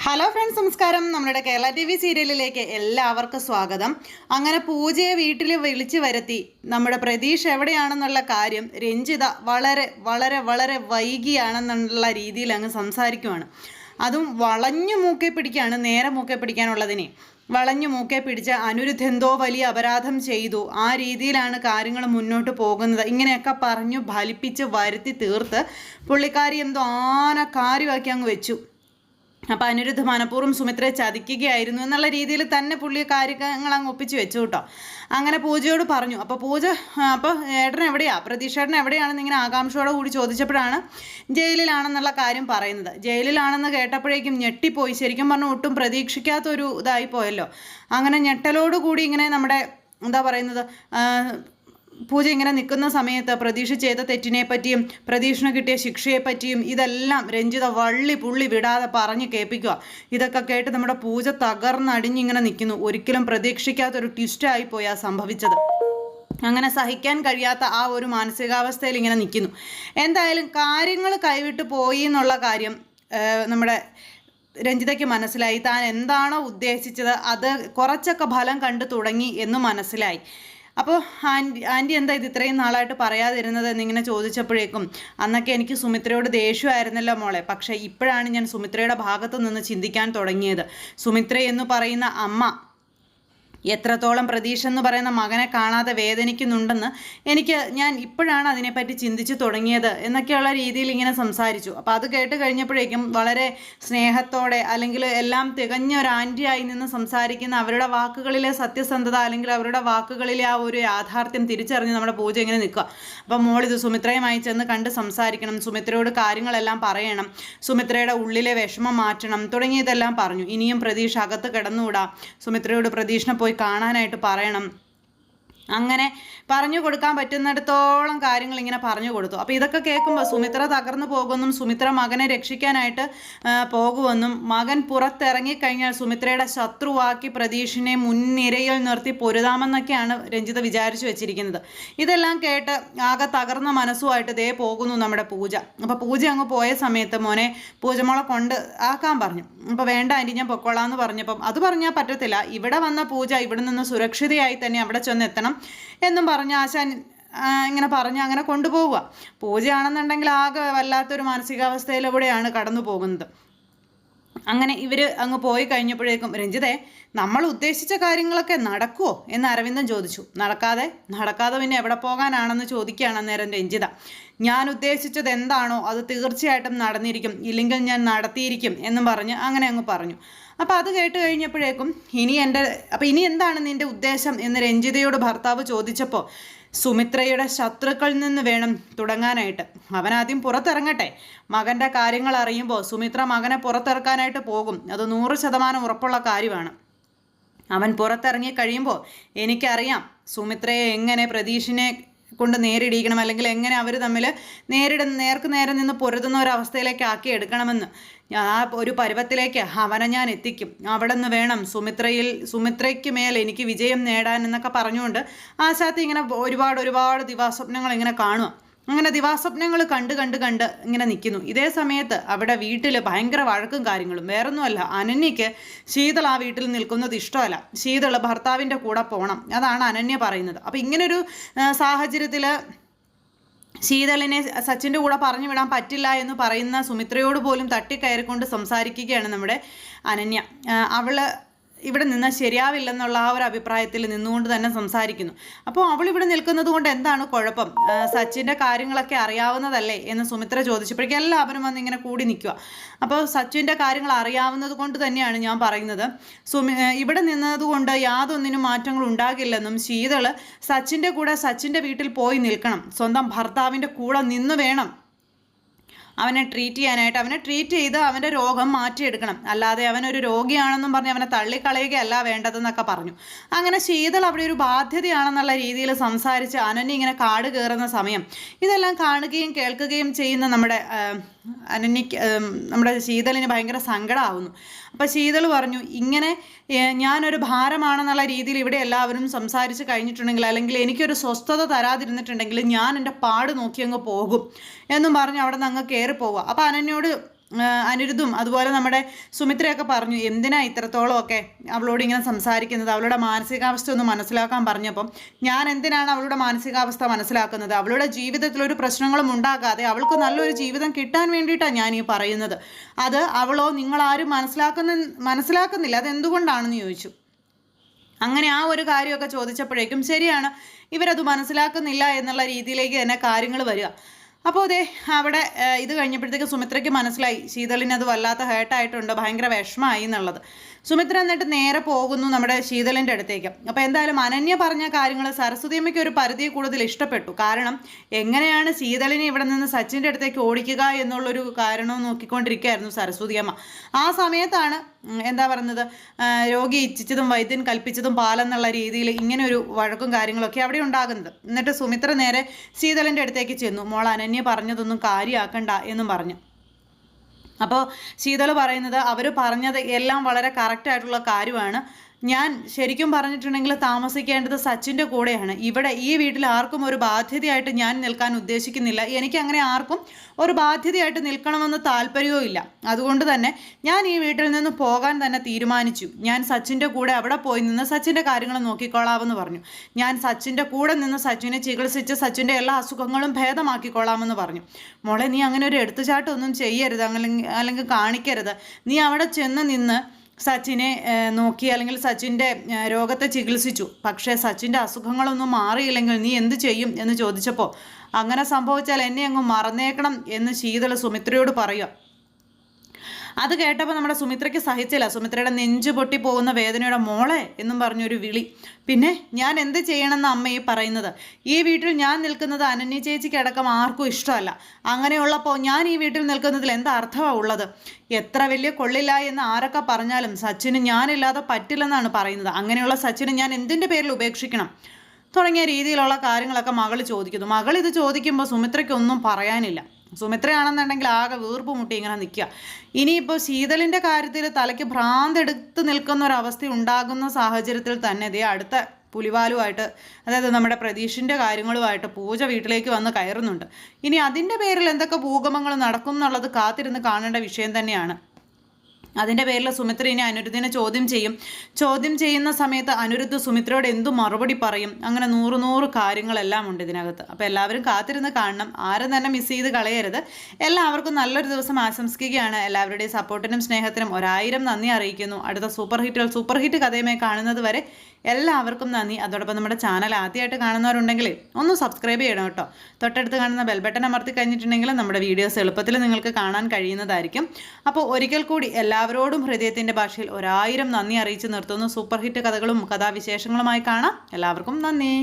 Hello friends, നമസ്കാരം. നമ്മുടെ Kerala TV സീരിയലിലേക്ക് എല്ലാവർക്കും സ്വാഗതം. അങ്ങനെ പൂജയെ വീട്ടിൽ വിളിച്ചു വരുത്തി നമ്മുടെ പ്രതീഷ് എവിടെയാണെന്നുള്ള കാര്യം രഞ്ജിത വളരെ വളരെ വളരെ വൈകിയാണെന്നുള്ള രീതിയിൽ അങ്ങ് സംസാരിക്കുവാണ്. അതും വളഞ്ഞു മൂക്കെ പിടിക്കുകയാണ്, നേരെ മൂക്കെ പിടിക്കാനുള്ളതിനെ വളഞ്ഞു മൂക്കെ പിടിച്ച് അനിരുദ്ധ് എന്തോ വലിയ അപരാധം ചെയ്തു, ആ രീതിയിലാണ് കാര്യങ്ങൾ മുന്നോട്ട് പോകുന്നത്, ഇങ്ങനെയൊക്കെ പറഞ്ഞു ഫലിപ്പിച്ച് വരുത്തി തീർത്ത് പുള്ളിക്കാരി എന്തോ കാര്യമാക്കി അങ്ങ് വെച്ചു. അപ്പം അനിരുദ്ധ മനഃപൂർവ്വം സുമിത്രയെ ചതിക്കുകയായിരുന്നു എന്നുള്ള രീതിയിൽ തന്നെ പുള്ളി കാര്യങ്ങൾ അങ്ങ് ഒപ്പിച്ച് വെച്ചു കേട്ടോ. അങ്ങനെ പൂജയോട് പറഞ്ഞു. അപ്പോൾ ഏട്ടൻ എവിടെയാ, പ്രതീക്ഷേട്ടൻ എവിടെയാണെന്ന് ഇങ്ങനെ ആകാംക്ഷയോടെ കൂടി ചോദിച്ചപ്പോഴാണ് ജയിലിലാണെന്നുള്ള കാര്യം പറയുന്നത്. ജയിലിലാണെന്ന് കേട്ടപ്പോഴേക്കും ഞെട്ടിപ്പോയി. ശരിക്കും പറഞ്ഞാൽ ഒട്ടും പ്രതീക്ഷിക്കാത്തൊരു ഇതായിപ്പോയല്ലോ. അങ്ങനെ ഞെട്ടലോടുകൂടി ഇങ്ങനെ നമ്മുടെ എന്താ പറയുന്നത്, പൂജ ഇങ്ങനെ നിൽക്കുന്ന സമയത്ത് പ്രതീക്ഷ ചെയ്ത തെറ്റിനെ പറ്റിയും പ്രതീക്ഷന് കിട്ടിയ ശിക്ഷയെ പറ്റിയും ഇതെല്ലാം രഞ്ജിത വള്ളി പുള്ളി വിടാതെ പറഞ്ഞ് കേൾപ്പിക്കുക. ഇതൊക്കെ കേട്ട് നമ്മുടെ പൂജ തകർന്നടിഞ്ഞിങ്ങനെ നിൽക്കുന്നു. ഒരിക്കലും പ്രതീക്ഷിക്കാത്തൊരു ട്വിസ്റ്റായിപ്പോയി ആ സംഭവിച്ചത്. അങ്ങനെ സഹിക്കാൻ കഴിയാത്ത ആ ഒരു മാനസികാവസ്ഥയിൽ ഇങ്ങനെ നിൽക്കുന്നു. എന്തായാലും കാര്യങ്ങൾ കൈവിട്ട് പോയി എന്നുള്ള കാര്യം നമ്മുടെ രഞ്ജിതയ്ക്ക് മനസ്സിലായി. താൻ എന്താണോ ഉദ്ദേശിച്ചത് അത് കുറച്ചൊക്കെ ഫലം കണ്ടു തുടങ്ങി എന്ന് മനസ്സിലായി. അപ്പോൾ ആൻറ്റി എന്താ ഇത് ഇത്രയും നാളായിട്ട് പറയാതിരുന്നത് എന്നിങ്ങനെ ചോദിച്ചപ്പോഴേക്കും, അന്നൊക്കെ എനിക്ക് സുമിത്രയോട് ദേഷ്യമായിരുന്നല്ലോ മോളെ, പക്ഷേ ഇപ്പോഴാണ് ഞാൻ സുമിത്രയുടെ ഭാഗത്ത് നിന്ന് ചിന്തിക്കാൻ തുടങ്ങിയത്. സുമിത്ര എന്ന് പറയുന്ന അമ്മ എത്രത്തോളം പ്രതീക്ഷ എന്ന് പറയുന്ന മകനെ കാണാതെ വേദനിക്കുന്നുണ്ടെന്ന് ഞാൻ ഇപ്പോഴാണ് അതിനെപ്പറ്റി ചിന്തിച്ചു തുടങ്ങിയത് എന്നൊക്കെയുള്ള രീതിയിൽ ഇങ്ങനെ സംസാരിച്ചു. അപ്പോൾ അത് കേട്ട് കഴിഞ്ഞപ്പോഴേക്കും വളരെ സ്നേഹത്തോടെ അല്ലെങ്കിൽ എല്ലാം തികഞ്ഞ ഒരു ആൻറ്റിയായി നിന്ന് സംസാരിക്കുന്ന അവരുടെ വാക്കുകളിലെ സത്യസന്ധത അല്ലെങ്കിൽ അവരുടെ വാക്കുകളിലെ ആ ഒരു യാഥാർത്ഥ്യം തിരിച്ചറിഞ്ഞ് നമ്മുടെ പൂജ ഇങ്ങനെ നിൽക്കുക. അപ്പോൾ മോളിത് സുമിത്രയുമായി ചെന്ന് കണ്ട് സംസാരിക്കണം, സുമിത്രയോട് കാര്യങ്ങളെല്ലാം പറയണം, സുമിത്രയുടെ ഉള്ളിലെ വിഷമം മാറ്റണം തുടങ്ങിയതെല്ലാം പറഞ്ഞു. ഇനിയും പ്രതീക്ഷ അകത്ത് കിടന്നുകൂടാ, സുമിത്രയോട് പ്രതീക്ഷനെ പോയി കാണാനായിട്ട് പറയണം. അങ്ങനെ പറഞ്ഞു കൊടുക്കാൻ പറ്റുന്നിടത്തോളം കാര്യങ്ങൾ ഇങ്ങനെ പറഞ്ഞു കൊടുത്തു. അപ്പോൾ ഇതൊക്കെ കേൾക്കുമ്പോൾ സുമിത്ര തകർന്നു പോകുമെന്നും സുമിത്ര മകനെ രക്ഷിക്കാനായിട്ട് പോകുമെന്നും മകൻ പുറത്തിറങ്ങിക്കഴിഞ്ഞാൽ സുമിത്രയുടെ ശത്രുവാക്കി പ്രതീക്ഷിനെ മുൻനിരയിൽ നിർത്തി പൊരുതാമെന്നൊക്കെയാണ് രഞ്ജിത വിചാരിച്ചു വെച്ചിരിക്കുന്നത്. ഇതെല്ലാം കേട്ട് ആകെ തകർന്ന മനസ്സുമായിട്ട് ദേ പോകുന്നു നമ്മുടെ പൂജ. അപ്പോൾ പൂജ അങ്ങ് പോയ സമയത്ത് മോനെ പൂജമോളെ കൊണ്ട് ആക്കാൻ പറഞ്ഞു. അപ്പോൾ വേണ്ട ആൻറ്റി, ഞാൻ പൊക്കോളാന്ന് പറഞ്ഞപ്പം അത് പറഞ്ഞാൽ പറ്റത്തില്ല, ഇവിടെ വന്ന പൂജ ഇവിടെ നിന്ന് സുരക്ഷിതയായി തന്നെ അവിടെ ചെന്നെത്തണം എന്നും പറഞ്ഞ് ആശാൻ ഇങ്ങനെ പറഞ്ഞ് അങ്ങനെ കൊണ്ടുപോവുക. പൂജയാണെന്നുണ്ടെങ്കിൽ ആകെ വല്ലാത്തൊരു മാനസികാവസ്ഥയിലൂടെയാണ് കടന്നു പോകുന്നത്. അങ്ങനെ ഇവർ അങ്ങ് പോയി കഴിഞ്ഞപ്പോഴേക്കും രഞ്ജിതേ, നമ്മൾ ഉദ്ദേശിച്ച കാര്യങ്ങളൊക്കെ നടക്കുമോ എന്ന് അരവിന്ദൻ ചോദിച്ചു. നടക്കാതെ പിന്നെ എവിടെ പോകാനാണെന്ന് ചോദിക്കുകയാണ് അന്നേരം രഞ്ജിത. ഞാൻ ഉദ്ദേശിച്ചത് എന്താണോ അത് തീർച്ചയായിട്ടും നടന്നിരിക്കും, ഇല്ലെങ്കിൽ ഞാൻ നടത്തിയിരിക്കും എന്നും പറഞ്ഞ് അങ്ങനെ അങ്ങ് പറഞ്ഞു. അപ്പോൾ അത് കേട്ട് കഴിഞ്ഞപ്പോഴേക്കും ഇനി എന്താണ് നിൻ്റെ ഉദ്ദേശം എന്ന് രഞ്ജിതയോട് ഭർത്താവ് ചോദിച്ചപ്പോൾ, സുമിത്രയുടെ ശത്രുക്കളിൽ നിന്ന് വേണം തുടങ്ങാനായിട്ട്. അവനാദ്യം പുറത്തിറങ്ങട്ടെ, മകൻ്റെ കാര്യങ്ങൾ അറിയുമ്പോൾ സുമിത്ര മകനെ പുറത്തിറക്കാനായിട്ട് പോകും, അത് 100% ഉറപ്പുള്ള കാര്യമാണ്. അവൻ പുറത്തിറങ്ങി കഴിയുമ്പോൾ എനിക്കറിയാം സുമിത്രയെ എങ്ങനെ പ്രതീക്ഷിനെ കൊണ്ട് നേരിടിക്കണം, അല്ലെങ്കിൽ എങ്ങനെ അവർ തമ്മിൽ നേർക്ക് നേരെ നിന്ന് പൊരുതുന്ന ഒരവസ്ഥയിലേക്ക് ആക്കി എടുക്കണമെന്ന്. ആ ഒരു പരുവത്തിലേക്ക് അവനെ ഞാൻ എത്തിക്കും. അവിടെ നിന്ന് വേണം സുമിത്രയ്ക്ക് മേൽ എനിക്ക് വിജയം നേടാൻ എന്നൊക്കെ പറഞ്ഞുകൊണ്ട് ആശാത്തി ഇങ്ങനെ ഒരുപാട് ദിവാസ്വപ്നങ്ങൾ ഇങ്ങനെ കാണുക. അങ്ങനെ ദിവാസ്വപ്നങ്ങൾ കണ്ട് ഇങ്ങനെ നിൽക്കുന്നു. ഇതേ സമയത്ത് അവിടെ വീട്ടിൽ ഭയങ്കര വഴക്കും കാര്യങ്ങളും. വേറൊന്നുമല്ല, അനന്യയ്ക്ക് ശീതൾ ആ വീട്ടിൽ നിൽക്കുന്നത് ഇഷ്ടമല്ല. ശീതൾ ഭർത്താവിൻ്റെ കൂടെ പോകണം, അതാണ് അനന്യ പറയുന്നത്. അപ്പോൾ ഇങ്ങനൊരു സാഹചര്യത്തിൽ ശീതളിനെ സച്ചിൻ്റെ കൂടെ പറഞ്ഞു വിടാൻ പറ്റില്ല എന്ന് പറയുന്ന സുമിത്രയോട് പോലും തട്ടിക്കയറിക്കൊണ്ട് സംസാരിക്കുകയാണ് നമ്മുടെ അനന്യ. ഇവിടെ നിന്ന് ശരിയാവില്ലെന്നുള്ള ആ ഒരു അഭിപ്രായത്തിൽ നിന്നുകൊണ്ട് തന്നെ സംസാരിക്കുന്നു. അപ്പോൾ അവളിവിടെ നിൽക്കുന്നത് കൊണ്ട് എന്താണ് കുഴപ്പം, സച്ചിൻ്റെ കാര്യങ്ങളൊക്കെ അറിയാവുന്നതല്ലേ എന്ന് സുമിത്ര ചോദിച്ചപ്പോഴേക്കും എല്ലാവരും വന്ന് ഇങ്ങനെ കൂടി നിൽക്കുക. അപ്പോൾ സച്ചിൻ്റെ കാര്യങ്ങൾ അറിയാവുന്നത് കൊണ്ട് തന്നെയാണ് ഞാൻ പറയുന്നത്, ഇവിടെ നിന്നതുകൊണ്ട് യാതൊന്നിനും മാറ്റങ്ങൾ ഉണ്ടാകില്ലെന്നും ശീതൾ സച്ചിൻ്റെ കൂടെ സച്ചിൻ്റെ വീട്ടിൽ പോയി നിൽക്കണം, സ്വന്തം ഭർത്താവിൻ്റെ കൂടെ നിന്ന് വേണം അവനെ ട്രീറ്റ് ചെയ്യാനായിട്ട്. അവനെ ട്രീറ്റ് ചെയ്ത് അവൻ്റെ രോഗം മാറ്റിയെടുക്കണം, അല്ലാതെ അവനൊരു രോഗിയാണെന്നും പറഞ്ഞ് അവനെ തള്ളിക്കളയുകയല്ല വേണ്ടതെന്നൊക്കെ പറഞ്ഞു. അങ്ങനെ ശീതൾ അവിടെ ഒരു ബാധ്യതയാണെന്നുള്ള രീതിയിൽ സംസാരിച്ച് അനന്യ ഇങ്ങനെ കാട് കയറുന്ന സമയം ഇതെല്ലാം കാണുകയും കേൾക്കുകയും ചെയ്യുന്ന നമ്മുടെ നമ്മുടെ ശീതളിന് ഭയങ്കര സങ്കടമാവുന്നു. അപ്പോൾ ശീതൾ പറഞ്ഞു, ഇങ്ങനെ ഞാനൊരു ഭാരമാണെന്നുള്ള രീതിയിൽ ഇവിടെ എല്ലാവരും സംസാരിച്ച് കഴിഞ്ഞിട്ടുണ്ടെങ്കിൽ, അല്ലെങ്കിൽ എനിക്കൊരു സ്വസ്ഥത തരാതിരുന്നിട്ടുണ്ടെങ്കിൽ ഞാൻ എൻ്റെ പാട് നോക്കി അങ്ങ് പോകും എന്നും പറഞ്ഞ് അവിടെ നിന്ന് അങ്ങ് കയറി പോവുക. അപ്പോൾ അനന്യോട് അനിരുദ്ധും അതുപോലെ നമ്മുടെ സുമിത്രയൊക്കെ പറഞ്ഞു എന്തിനാ ഇത്രത്തോളമൊക്കെ അവളോട് ഇങ്ങനെ സംസാരിക്കുന്നത്, അവളുടെ മാനസികാവസ്ഥ ഒന്ന് മനസ്സിലാക്കാൻ പറഞ്ഞപ്പം ഞാൻ എന്തിനാണ് അവളുടെ മാനസികാവസ്ഥ മനസ്സിലാക്കുന്നത്, അവളുടെ ജീവിതത്തിൽ ഒരു പ്രശ്നങ്ങളും ഉണ്ടാകാതെ അവൾക്ക് നല്ലൊരു ജീവിതം കിട്ടാൻ വേണ്ടിയിട്ടാണ് ഞാൻ ഈ പറയുന്നത്. അത് അവളോ നിങ്ങളാരും മനസ്സിലാക്കുന്നില്ല, അതെന്തുകൊണ്ടാണെന്ന് ചോദിച്ചു. അങ്ങനെ ആ ഒരു കാര്യമൊക്കെ ചോദിച്ചപ്പോഴേക്കും ശരിയാണ്, ഇവരത് മനസ്സിലാക്കുന്നില്ല എന്നുള്ള രീതിയിലേക്ക് തന്നെ കാര്യങ്ങൾ വരിക. അപ്പോൾ അതെ അവിടെ ഇത് കഴിഞ്ഞപ്പോഴത്തേക്ക് സുമിത്രയ്ക്ക് മനസ്സിലായി ശീതളിന് അത് വല്ലാത്ത ഹേർട്ടായിട്ടുണ്ട്, ഭയങ്കര വിഷമമായി എന്നുള്ളത്. സുമിത്ര എന്നിട്ട് നേരെ പോകുന്നു നമ്മുടെ ശീതളിൻ്റെ അടുത്തേക്ക്. അപ്പോൾ എന്തായാലും അനന്യ പറഞ്ഞ കാര്യങ്ങൾ സരസ്വതിയമ്മയ്ക്ക് ഒരു പരിധിയിൽ കൂടുതൽ ഇഷ്ടപ്പെട്ടു. കാരണം എങ്ങനെയാണ് ശീതളിനെ ഇവിടെ നിന്ന് സച്ചിൻ്റെ അടുത്തേക്ക് ഓടിക്കുക എന്നുള്ളൊരു കാരണവും നോക്കിക്കൊണ്ടിരിക്കുകയായിരുന്നു സരസ്വതിയമ്മ. ആ സമയത്താണ് എന്താ പറയുന്നത്, രോഗി ഇച്ഛിച്ചതും വൈദ്യൻ കൽപ്പിച്ചതും പാലെന്നുള്ള രീതിയിൽ ഇങ്ങനെ ഒരു വഴക്കും കാര്യങ്ങളൊക്കെ അവിടെ ഉണ്ടാകുന്നത്. എന്നിട്ട് സുമിത്ര നേരെ ശീതളിൻ്റെ അടുത്തേക്ക് ചെന്നു. മോൾ അനന്യ പറഞ്ഞതൊന്നും കാര്യമാക്കണ്ട എന്നും പറഞ്ഞു. അപ്പോൾ ശീതൾ പറയുന്നത് അവർ പറഞ്ഞത് എല്ലാം വളരെ കറക്റ്റായിട്ടുള്ള കാര്യമാണ്. ഞാൻ ശരിക്കും പറഞ്ഞിട്ടുണ്ടെങ്കിൽ താമസിക്കേണ്ടത് സച്ചിൻ്റെ കൂടെയാണ്. ഇവിടെ ഈ വീട്ടിൽ ആർക്കും ഒരു ബാധ്യതയായിട്ട് ഞാൻ നിൽക്കാൻ ഉദ്ദേശിക്കുന്നില്ല. എനിക്കങ്ങനെ ആർക്കും ഒരു ബാധ്യതയായിട്ട് നിൽക്കണമെന്ന് താല്പര്യവും ഇല്ല. അതുകൊണ്ട് തന്നെ ഞാൻ ഈ വീട്ടിൽ നിന്ന് പോകാൻ തന്നെ തീരുമാനിച്ചു. ഞാൻ സച്ചിൻ്റെ കൂടെ അവിടെ പോയി നിന്ന് സച്ചിൻ്റെ കാര്യങ്ങൾ നോക്കിക്കോളാമെന്ന് പറഞ്ഞു. ഞാൻ സച്ചിൻ്റെ കൂടെ നിന്ന് സച്ചിനെ ചികിത്സിച്ച് സച്ചിൻ്റെ എല്ലാ അസുഖങ്ങളും ഭേദമാക്കിക്കോളാമെന്ന് പറഞ്ഞു. മോളെ നീ അങ്ങനെ ഒരു എടുത്തുചാട്ടമൊന്നും ചെയ്യരുത്, അല്ലെങ്കിൽ കാണിക്കരുത്. നീ അവിടെ ചെന്ന് നിന്ന് സച്ചിനെ നോക്കി അല്ലെങ്കിൽ സച്ചിൻ്റെ രോഗത്തെ ചികിത്സിച്ചു. പക്ഷേ സച്ചിൻ്റെ അസുഖങ്ങളൊന്നും മാറിയില്ലെങ്കിൽ നീ എന്ത് ചെയ്യും എന്ന് ചോദിച്ചപ്പോൾ അങ്ങനെ സംഭവിച്ചാൽ എന്നെ അങ്ങ് മറന്നേക്കണം എന്ന് ശീതൾ സുമിത്രയോട് പറയുക. അത് കേട്ടപ്പോൾ നമ്മുടെ സുമിത്രയ്ക്ക് സഹിച്ചില്ല. സുമിത്രയുടെ നെഞ്ചു പൊട്ടി പോകുന്ന വേദനയുടെ മോളെ എന്നും പറഞ്ഞൊരു വിളി. പിന്നെ ഞാൻ എന്ത് ചെയ്യണമെന്ന് അമ്മ ഈ പറയുന്നത്? ഈ വീട്ടിൽ ഞാൻ നിൽക്കുന്നത് അനന്യ ചേച്ചിക്കടക്കം ആർക്കും ഇഷ്ടമല്ല. അങ്ങനെയുള്ളപ്പോൾ ഞാൻ ഈ വീട്ടിൽ നിൽക്കുന്നതിൽ എന്താ അർത്ഥമാണ് ഉള്ളത്? എത്ര വലിയ കൊള്ളില്ല എന്ന് ആരൊക്കെ പറഞ്ഞാലും സച്ചിന് ഞാനില്ലാതെ പറ്റില്ലെന്നാണ് പറയുന്നത്. അങ്ങനെയുള്ള സച്ചിന് ഞാൻ എന്തിൻ്റെ പേരിൽ ഉപേക്ഷിക്കണം തുടങ്ങിയ രീതിയിലുള്ള കാര്യങ്ങളൊക്കെ മകൾ ചോദിക്കുന്നു. മകൾ ഇത് ചോദിക്കുമ്പോൾ സുമിത്രയ്ക്കൊന്നും പറയാനില്ല. സുമിത്രയാണെന്നുണ്ടെങ്കിൽ ആകെ വീർപ്പ് മുട്ടി ഇങ്ങനെ നിൽക്കുക. ഇനിയിപ്പോൾ ശീതളിൻ്റെ കാര്യത്തിൽ തലയ്ക്ക് ഭ്രാന്തെടുത്ത് നിൽക്കുന്ന ഒരവസ്ഥ ഉണ്ടാകുന്ന സാഹചര്യത്തിൽ തന്നെ ഇതേ അടുത്ത പുലിവാലുമായിട്ട്, അതായത് നമ്മുടെ പ്രതീഷിൻ്റെ കാര്യങ്ങളുമായിട്ട് പൂജ വീട്ടിലേക്ക് വന്ന് കയറുന്നുണ്ട്. ഇനി അതിൻ്റെ പേരിൽ എന്തൊക്കെ ഭൂകമ്പങ്ങൾ നടക്കും എന്നുള്ളത് കാത്തിരുന്ന് കാണേണ്ട വിഷയം തന്നെയാണ്. അതിൻ്റെ പേരിൽ സുമിത്ര ഇനി അനിരുദ്ധിനെ ചോദ്യം ചെയ്യുന്ന സമയത്ത് അനിരുദ്ധ് സുമിത്രയോട് എന്തു മറുപടി പറയും, അങ്ങനെ 100 കാര്യങ്ങളെല്ലാം ഉണ്ട് ഇതിനകത്ത്. അപ്പോൾ എല്ലാവരും കാത്തിരുന്ന് കാണണം. ആരും തന്നെ മിസ് ചെയ്ത് കളയരുത്. എല്ലാവർക്കും നല്ലൊരു ദിവസം ആശംസിക്കുകയാണ്. എല്ലാവരുടെയും സപ്പോർട്ടിനും സ്നേഹത്തിനും 1000 നന്ദി അറിയിക്കുന്നു. അടുത്ത സൂപ്പർ ഹിറ്റ് കഥയുമായി കാണുന്നത് വരെ എല്ലാവർക്കും നന്ദി. അതോടൊപ്പം നമ്മുടെ ചാനൽ ആദ്യമായിട്ട് കാണുന്നവരുണ്ടെങ്കിൽ ഒന്ന് സബ്സ്ക്രൈബ് ചെയ്യണം കേട്ടോ. തൊട്ടടുത്ത് കാണുന്ന ബെൽബട്ടൺ അമർത്തി കഴിഞ്ഞിട്ടുണ്ടെങ്കിൽ നമ്മുടെ വീഡിയോസ് എളുപ്പത്തിൽ നിങ്ങൾക്ക് കാണാൻ കഴിയുന്നതായിരിക്കും. അപ്പോൾ ഒരിക്കൽ കൂടി എല്ലാവരോടും ഹൃദയത്തിൻ്റെ ഭാഷയിൽ 1000 നന്ദി അറിയിച്ച് നിർത്തുന്നു. സൂപ്പർ ഹിറ്റ് കഥകളും കഥാവിശേഷങ്ങളുമായി കാണാം. എല്ലാവർക്കും നന്ദി.